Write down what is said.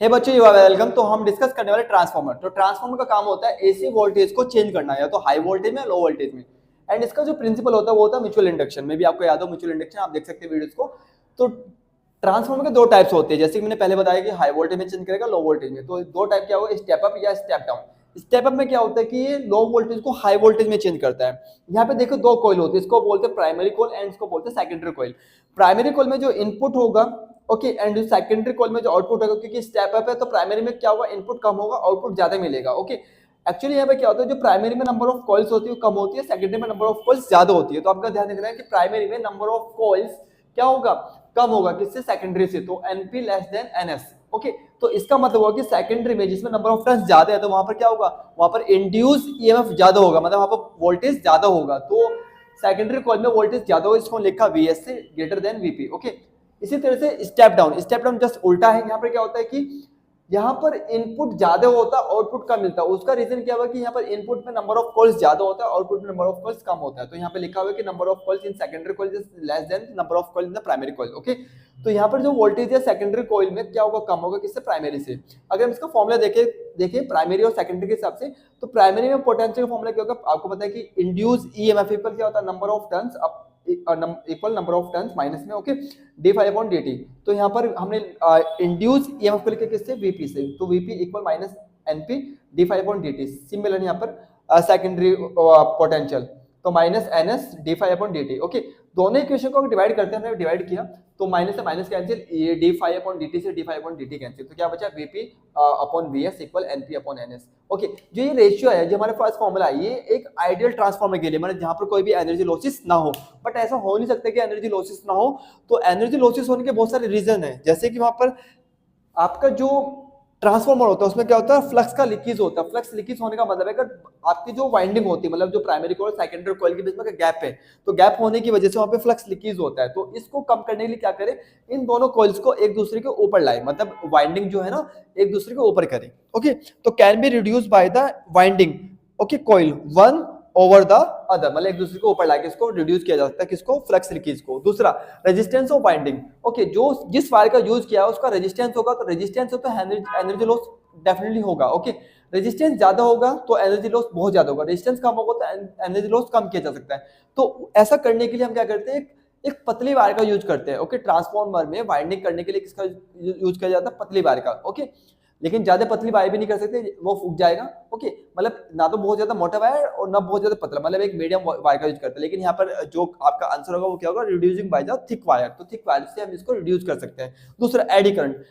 हे बच्चों, you are welcome. तो हम डिस्कस करने वाले ट्रांसफार्मर। तो ट्रांसफार्मर का काम होता है एसी वोल्टेज को चेंज करना, या तो हाई वोल्टेज में, लो वोल्टेज में। एंड इसका जो प्रिंसिपल होता है वो होता है म्यूचुअल इंडक्शन में। भी आपको याद हो म्यूचुअल इंडक्शन, आप देख सकते हैं वीडियोस को। तो ट्रांसफार्मर के दो टाइप्स होते हैं, जैसे कि मैंने पहले बताया कि हाई वोल्टेज में चेंज करेगा, लो वोल्टेज में। तो दो टाइप क्या होगा, स्टेप अप या स्टेप डाउन। स्टेप अप में क्या होता है कि ये लो वोल्टेज को हाई वोल्टेज में चेंज करता है। यहाँ पे देखो दो कॉइल होती है, इसको बोलते हैं प्राइमरी कॉइल एंड इसको बोलते हैं सेकेंडरी कॉइल। प्राइमरी कॉइल में जो इनपुट होगा, ओके, एंड सेकेंडरी कॉइल में जो आउटपुट होगा, क्योंकि स्टेप अप है तो प्राइमरी में क्या होगा, इनपुट कम होगा, आउटपुट ज्यादा मिलेगा। ओके, एक्चुअली यहाँ पे क्या होता है, जो प्राइमरी में नंबर ऑफ कॉइल्स होती है वो कम होती है, सेकेंडरी में नंबर ऑफ कॉइल्स ज्यादा होती है। तो आपका ध्यान रखना है कि प्राइमरी में नंबर ऑफ कॉइल्स क्या होगा, कम होगा, किससे, सेकेंडरी से। तो NP less than NS. Okay, तो इसका मतलब होगा कि सेकेंडरी में जिसमें नंबर ऑफ टर्न्स ज्यादा है, तो वहां पर क्या होगा, वहां पर इंड्यूस ईएमएफ ज्यादा होगा, मतलब वहां पर वोल्टेज ज्यादा होगा। तो सेकेंडरी कॉइल में वोल्टेज ज्यादा होगा, इसको लिखा वीएस से ग्रेटर देन वीपी। ओके, इसी तरह से step down. Step down just उल्टा है। यहाँ पर क्या होता है कि यहाँ पर इनपुट ज्यादा होता है, आउटपुट कम मिलता है। उसका रीजन क्या हुआ कि यहाँ पर इनपुट में नंबर ऑफ कॉल्स ज्यादा होता है, आउटपुट में नंबर ऑफ कॉल्स कम होता है। तो यहाँ पे लिखा हुआ है कि number of calls in secondary coil is less than number of coil in the primary coil. Okay, तो यहाँ पर जो वोल्टेज है सेकेंडरी कॉइल में क्या होगा, कम होगा, किससे, प्राइमरी से। अगर हम इसका फॉर्मूला देखिए प्राइमरी और सेकेंडरी के हिसाब से, तो प्राइमरी में पोटेंशियल का फॉर्मूला क्या होगा, आपको पता है कि इंड्यूस ईएमएफ इक्वल क्या होता है, number of turns equal number of turns minus में, okay, d phi upon d t. तो यहाँ पर हमने इंड्यूस ईएमएफ को लिखा किससे, वीपी से। तो VP equal minus NP d phi upon d t. Similar यहाँ पर सेकेंडरी पोटेंशियल, तो minus NS d phi upon d t. Okay, दोनों इक्वेशन को डिवाइड करते हैं, हमने डिवाइड किया तो माइनस से माइनस कैंसिल, ये d phi upon d t से d phi upon d t cancel. तो क्या बचा, VP upon VS equal NP upon NS. Okay, जो ये रेशियो है, जो हमारे पास फॉर्मूला है, ये एक आइडियल ट्रांसफार्मर के लिए, मतलब जहां पर कोई भी एनर्जी लॉसेस ना हो। बट ऐसा हो नहीं सकता कि एनर्जी लॉसेस ना हो। तो एनर्जी लॉसेस होने के बहुत सारे रीजन है, जैसे कि वहां पर आपका जो ट्रांसफार्मर होता है उसमें क्या होता है, फ्लक्स का लीकेज होता है। फ्लक्स लीकेज होने का मतलब है अगर आपकी जो वाइंडिंग होती है, मतलब जो प्राइमरी कॉइल सेकेंडरी कॉइल के बीच में गैप है, तो गैप होने की वजह से वहां पे फ्लक्स लीकेज होता है। तो इसको कम करने के लिए क्या करें, इन दोनों कॉइल्स को एक दूसरे के ऊपर लाए, मतलब वाइंडिंग जो है ना एक दूसरे के ऊपर करें। ओके, तो can be reduce by the winding, okay, coil one over the other, मतलब एक दूसरे को ऊपर लाके इसको रिड्यूस किया जा सकता है, किसको, फ्लक्स लीकेज को। दूसरा, रेजिस्टेंस ऑफ वाइंडिंग। ओके, जो जिस वायर का यूज किया है उसका रेजिस्टेंस होगा, तो रेजिस्टेंस हो तो एनर्जी लॉस डेफिनेटली होगा। ओके, रेजिस्टेंस ज्यादा होगा तो एनर्जी लॉस बहुत ज्यादा होगा, रेजिस्टेंस कम होगा तो एनर्जी लॉस कम किया जा सकता है। तो ऐसा करने के लिए हम क्या करते हैं, एक पतली वायर का यूज करते हैं। ओके, ट्रांसफार्मर में वाइंडिंग करने के लिए किसका यूज किया जाता है, पतली वायर का। ओके, लेकिन ज्यादा पतली वायर भी नहीं कर सकते, वो फूक जाएगा। ओके, मतलब ना तो बहुत ज्यादा मोटा वायर और ना बहुत ज्यादा पतला, मतलब एक मीडियम वायर का यूज करते हैं। लेकिन यहाँ पर जो आपका आंसर होगा वो क्या होगा, reducing by the thick wire. तो थिक वायर से हम इसको रिड्यूस कर सकते हैं। दूसरा, एडी करंट।